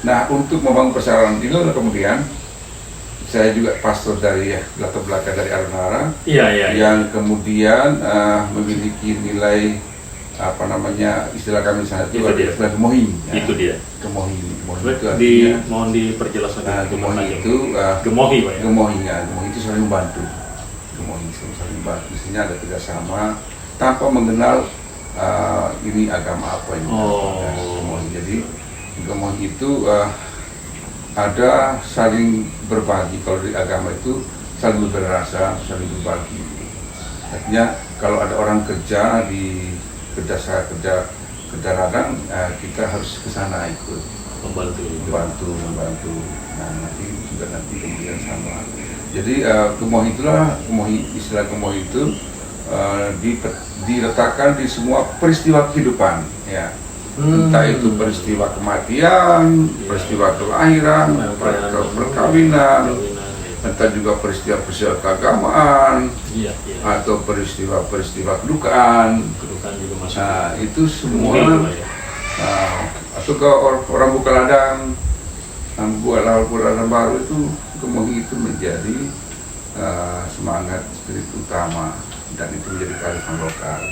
Nah, untuk membangun persaudaraan ini kemudian saya juga pastor dari latar belakang dari Arunara, yang kemudian memiliki nilai apa namanya, istilah kami sana itu istilah gemohi. Itu dia. Gemohi itu artinya, mohon diperjelas lagi. Gemohi itu gemohi, Pak, ya? Gemohi itu saling membantu. Gemohi saling membantu. Isinya ada kerjasama tanpa mengenal ini agama apa ini. Gemohi. Jadi gemohi itu ada saling berbagi. Kalau di agama itu saling berrasa, saling berbagi. Artinya kalau ada orang kerja di kerja radang, kita harus ke sana ikut membantu. Nah, nanti kemudian sama. Jadi istilah gemohi itu diletakkan di semua peristiwa kehidupan, ya. Entah itu peristiwa kematian, peristiwa kelahiran, perkawinan, entah juga peristiwa-peristiwa keagamaan, atau peristiwa-peristiwa kedukaan juga masuk. Nah, itu semua atau ke orang buka ladang, buat ladang baru itu gemohi itu menjadi semangat spirit utama, dan itu menjadi kearifan lokal.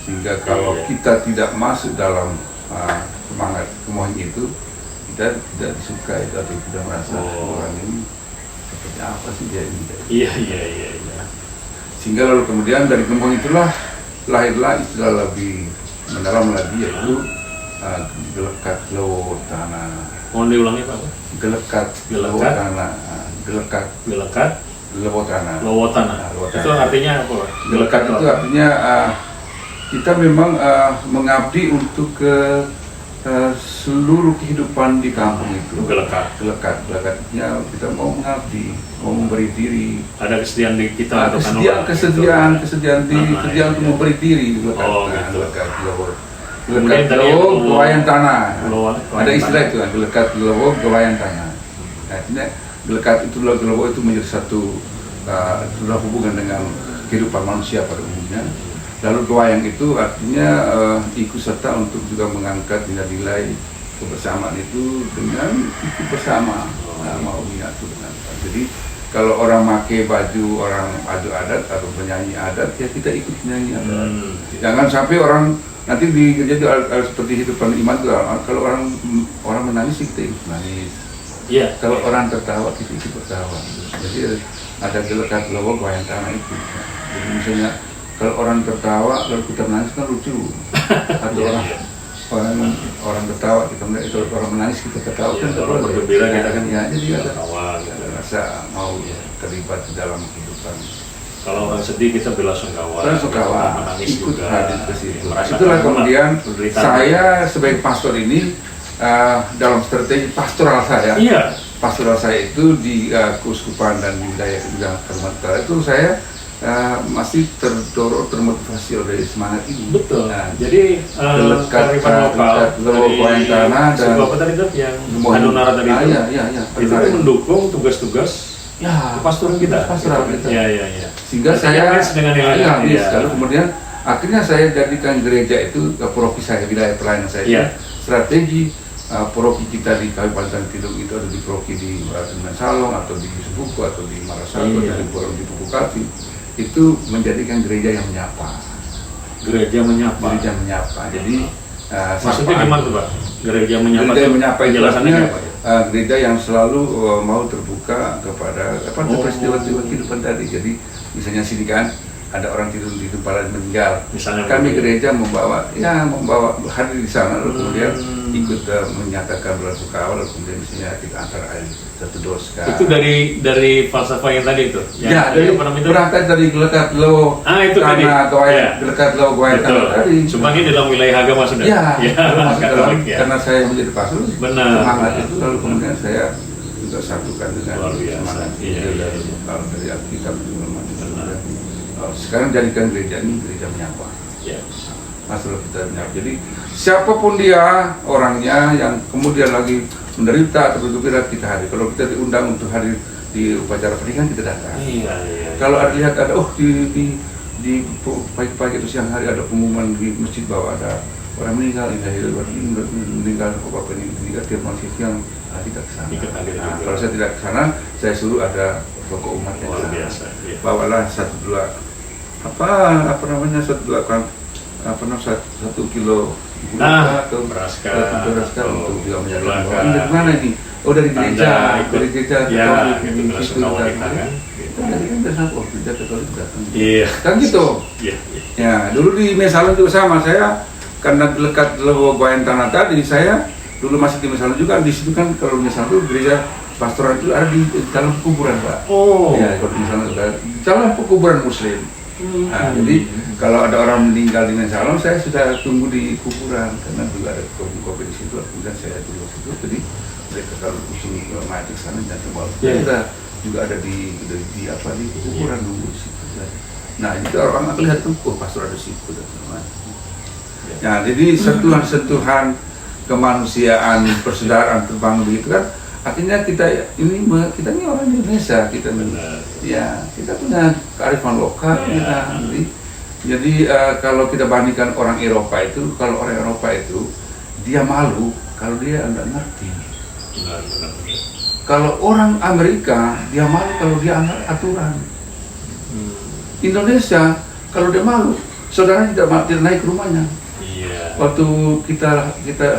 Sehingga kalau kita tidak masuk dalam semangat gemohi itu, kita tidak disukai atau tidak merasa orang ini seperti apa sih dia ini. Iya. Sehingga lalu kemudian dari gemohi itulah lahirlah istilah lebih mendalam lagi, yaitu gelekat lewo tanah. Mohon diulangi, Pak. Gelekat lewo tanah. Gelekat lewo tanah. Lewo tanah. Itu artinya apa, Pak? Gelekat itu artinya kita memang mengabdi untuk ke seluruh kehidupan di kampung itu. Gelekatnya kita mau mengabdi, mau memberi diri. Ada kesediaan di kita untuk kesediaan untuk memberi diri. Gelekat lewo gawayan tanah. Ada istilah itu, gelekat lewo gawayan tanah. Artinya gelekat itu lewo itu menjadi satu hubungan dengan kehidupan manusia pada umumnya. Lalu gawayang itu artinya ikut serta untuk juga mengangkat nilai-nilai kebersamaan itu dengan ikut bersama, mau menyatu dengan. Jadi kalau orang pakai baju adat atau penyanyi adat, ya kita ikut penyanyi adat. Jangan sampai orang nanti jadi seperti hidupan iman itu, kalau orang menangis kita ikut menangis. Kalau orang tertawa kita ikut tertawa. Jadi ada gelekat lewo gawayang tanah itu. Jadi misalnya kalau orang tertawa lalu kita menangis kan lucu. Atau orang tertawa kita menangis, kalau orang menangis kita tertawa kan bergembira kita kan. Jadi ada rasa mau terlibat di dalam kehidupan. Kalau orang sedih kita belasungkawa, menangis ikut juga. hadir ke situ. Itulah kemudian saya sebagai pastor ini dalam strategi pastoral saya. Pastoral saya itu di keuskupan dan di wilayah Kalimantan Utara itu saya masih termotivasi oleh semangat ini. Betul. Jadi gelekat lokal dari tanah dan apa tadi tuh yang Arunara tadi itu. Itu mendukung tugas-tugas pastoral kita. Iya. Sehingga saya lalu kemudian akhirnya saya jadikan gereja itu paroki saya, wilayah pelayanan saya. Strategi paroki kita di Kabupaten Tidung itu ada di paroki di Salong atau di Sebuku atau di Marasatu atau di Pukukati. Itu menjadikan gereja yang menyapa. Jadi maksudnya gimana tuh, Pak? Gereja menyapa itu artinya gereja yang selalu mau terbuka kepada peristiwa-peristiwa kehidupan tadi. Jadi misalnya sini kan ada orang tidur di tempat meninggal. Misalnya kami gereja membawa hadir di sana lalu kemudian ikut menyatakan belasungkawa, lalu kemudian misalnya kita antar air satu doska. Itu dari falsafah yang tadi itu. Berangkat dari gelekat lewo tanah gelekat lewo gawayang tanah tadi. Cuma ini dalam wilayah agama sudah. Karena saya menjadi pastor, semangat itu lalu kemudian saya juga satukan dengan semangat dari Alkitab. Sekarang jadikan gereja ini gereja menyapa. Masalah kita menyapa. Jadi siapapun dia orangnya yang kemudian lagi menderita atau bergembira, kita hadir. Kalau kita diundang untuk hadir di upacara pernikahan, kita datang. Kalau lihat ada di pagi-pagi itu siang hari ada pengumuman di masjid bahwa ada orang meninggal meninggal bapak ini meninggal dia masih yang kita ke sana. Nah, kalau saya tidak ke sana, saya suruh ada tokoh umat yang luar biasa. Iya. Bawalah satu kilo atau beras untuk juga menyatakan dari mana ini? Oh dari gereja, ya, Katolik gitu, langsung bawa kita kan. Tadi kan dari gereja Katolik datang. Iya. Kan gitu. Iya. Ya, dulu di Mesalon juga sama. Saya karena dekat Lewogoyan Tanah tadi, saya dulu masih di Mesalon juga. Di situ kan kalau Mesalon itu gereja pastoral itu ada di dalam kuburan, Pak. Oh. Ya, kalau di Mesalon ada di dalam kuburan Muslim. Nah, jadi kalau ada orang meninggal di Mesalon, saya sudah tunggu di kuburan karena juga ada kopi di situ. Kemudian saya dulu situ, jadi mereka kalau usul mati ke sana dan semua. Kita juga ada di kuburan dulu di situ. Nah, itu orang lihat tuh, pastor ada di situ dan semua. Nah, jadi sentuhan-sentuhan kemanusiaan, persaudaraan terbangun begitu kan. Akhirnya kita ini orang Indonesia, kita punya kearifan lokal kita. Jadi kalau kita bandingkan orang Eropa itu, kalau orang Eropa itu dia malu kalau dia nggak ngerti. Kalau orang Amerika dia malu kalau dia anggap aturan. Indonesia kalau dia malu, saudaranya tidak naik ke rumahnya. Waktu kita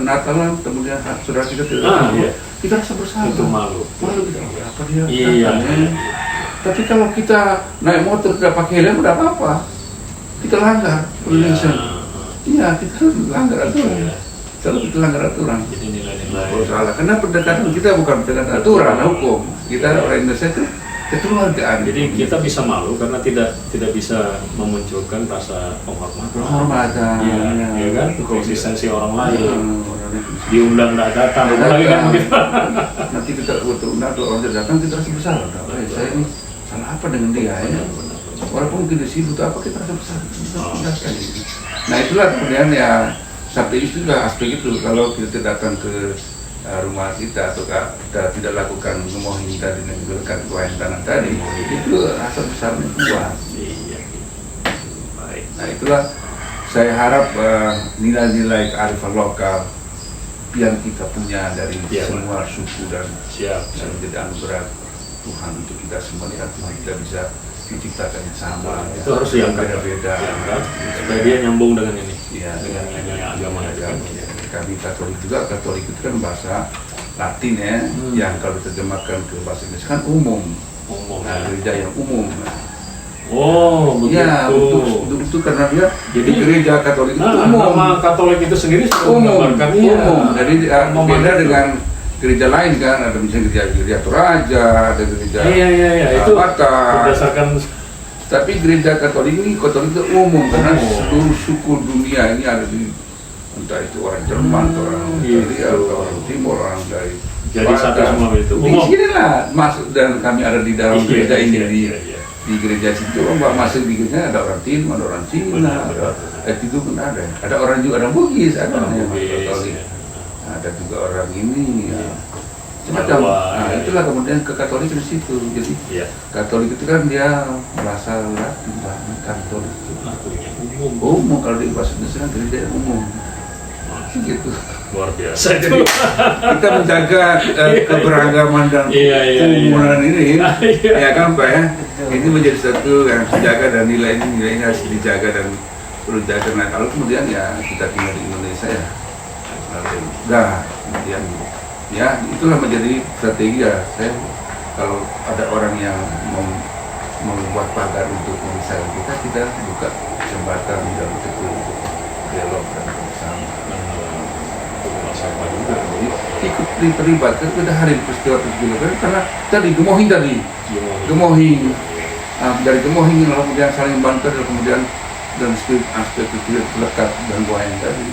Natalan, kemudian saudara kita tidak kita rasa bersalah. Itu malu kita apa dia? Tapi kalau kita naik motor tidak pakai helm, tidak apa-apa. Kita langgar perlintasan. Iya, kita langgar aturan. Kalau kita langgar aturan. Jadi nilai-nilai. Salah. Karena pendekatan kita bukan pendekatan aturan, hukum. Kita orang Indonesia itu kekeluargaan. Jadi kita bisa malu karena tidak bisa memunculkan rasa penghormatan. Iya kan? Eksistensi orang lain. Diundang nggak datang. Lagi kan begitu. Nanti kita undang orang datang, kita rasa bersalah. Saya ini salah apa dengan dia ya? Walaupun kita sibuk apa kita rasa bersalah. Nah itulah kemudian ya sampai itu juga aspek itu kalau kita datang ke rumah kita atau kita tidak lakukan memohon tadi dengan dekat Gowayan Tanah tadi, itu rasa besarnya kuat. Nah itulah saya harap nilai-nilai kearifan lokal yang kita punya dari semua suku dan menjadi anugerah Tuhan untuk kita semua lihat Tuhan kita bisa diciptakan yang sama. Itu harus diangkat beda-beda supaya dia nyambung dengan ini. Dengan agama. Kami Katolik juga, Katolik itu kan bahasa Latin ya, yang kalau diterjemahkan ke bahasa Indonesia kan umum. Nah, gereja yang umum. Oh, begitu. Ya, untuk karena dia jadi gereja Katolik itu umum. Nama Katolik itu sendiri umum. Jadi beda dengan gereja lain kan, ada misalnya gereja Toraja, ada gereja itu Batak. Berdasarkan. Tapi gereja Katolik itu umum karena seluruh suku dunia ini ada di entah itu orang Jerman, orang Italia, orang Timur, orang dari jadi satu semua itu. Di sini lah masuk dan kami ada di dalam gereja ini di gereja situ masuk di gereja ada orang Timur, ada orang Cina, itu pun ada. Ada orang juga ada Bugis, ada yang Katolik. Ada juga orang ini semacam. Nah, itulah kemudian ke Katolik di situ. Jadi Katolik itu kan dia merasa Latin, Katolik itu umum kalau di bahasa Indonesia gereja umum. Gitu. Luar biasa. Jadi kita menjaga keberagaman dan keumuman ini, ya kan Pak ya. Ini menjadi satu yang dijaga dan nilainya harus dijaga dan perlu dijaga. Nah kalau kemudian ya kita tinggal di Indonesia ya, kemudian ya itulah menjadi strategi ya. Saya kalau ada orang yang membuat pagar untuk memisahkan kita buka jembatan dan itu dialog dan bersama. Sama juga. Jadi ikut terlibat kita hari peristiwa karena tadi gemohing dari gemohing lalu kemudian saling bantu dan kemudian dan aspek itu lekat dan Gowayan tadi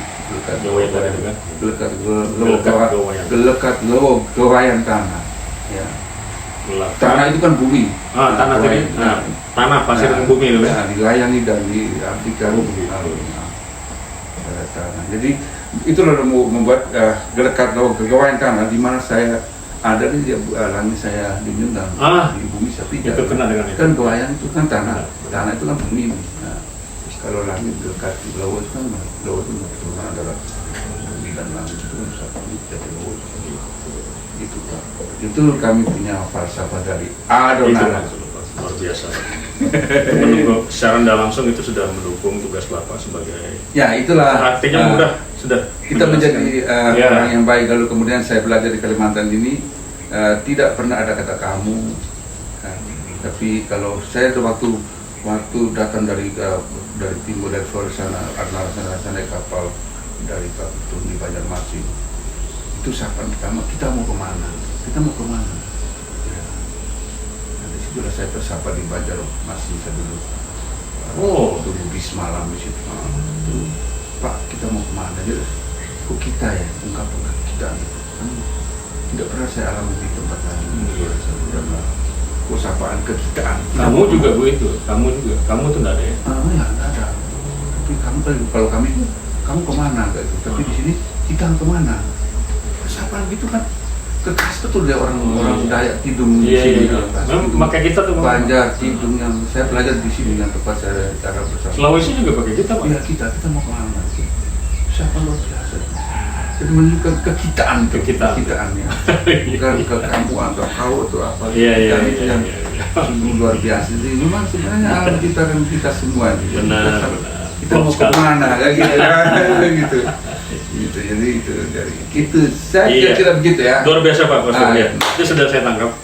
lekat Gowayan tanah ya. Tanah itu kan bumi. Tanah tadi. Tanah pasir dan bumi loh ya. Dilayani dan diartikan tanah. Jadi itulah membuat gelekat Gowayan tanah di mana saya ada di langit saya diundang di bumi saya itu kena dengan itu. Kan Gowayan itu kan tanah itu kan bumi. Kalau langit dekat di laut kan, laut itu cuma adalah bidang langit itu kan satu dari laut. Itu Pak. Itu kami punya falsafah dari Adonai. Luar biasa. Mendukung secara tidak langsung itu sudah mendukung tugas Bapak sebagai. Ya itulah. Artinya sudah. Kita menjadi orang yang baik. Lalu kemudian saya belajar di Kalimantan ini tidak pernah ada kata kamu. Tapi kalau saya tuh waktu datang dari timur, dari sore sana, saya naik kapal dari Kapitun di Banjarmasin. Itu sapaan pertama, kita mau kemana? Ya. Nah, di situ saya bersapa di Banjarmasin saya dulu. Dulu bis malam di situ. Itu, Pak, kita mau kemana? Jadi, kok kita ya? Ungkapan kita. Tidak pernah saya alami di tempat lain. Sapaan kekitaan. Kamu juga begitu. Kamu tuh enggak ada ya? Ya enggak ada. Tapi kalau kami itu, kamu kemana gitu. Tapi di sini kita kemana? Sapaan gitu kan kekas betul dia orang Dayak Tidung di sini. Maka kita tuh Banjar Tidung yang saya belajar di sini yang tempat saya cara bersama. Sulawesi juga pakai kita, Pak. Iya kita mau kemana? Siapa luar biasa. Jadi menunjukkan kekitaan ya. Bukan ke kamu atau kau atau apa. Iya. Sungguh luar biasa. Jadi memang sebenarnya alam kita dan kita semua. Benar. Kita mau kemana? Gitu. Jadi itu dari itu saya kira begitu ya. Luar biasa Pak. Itu sudah saya tangkap.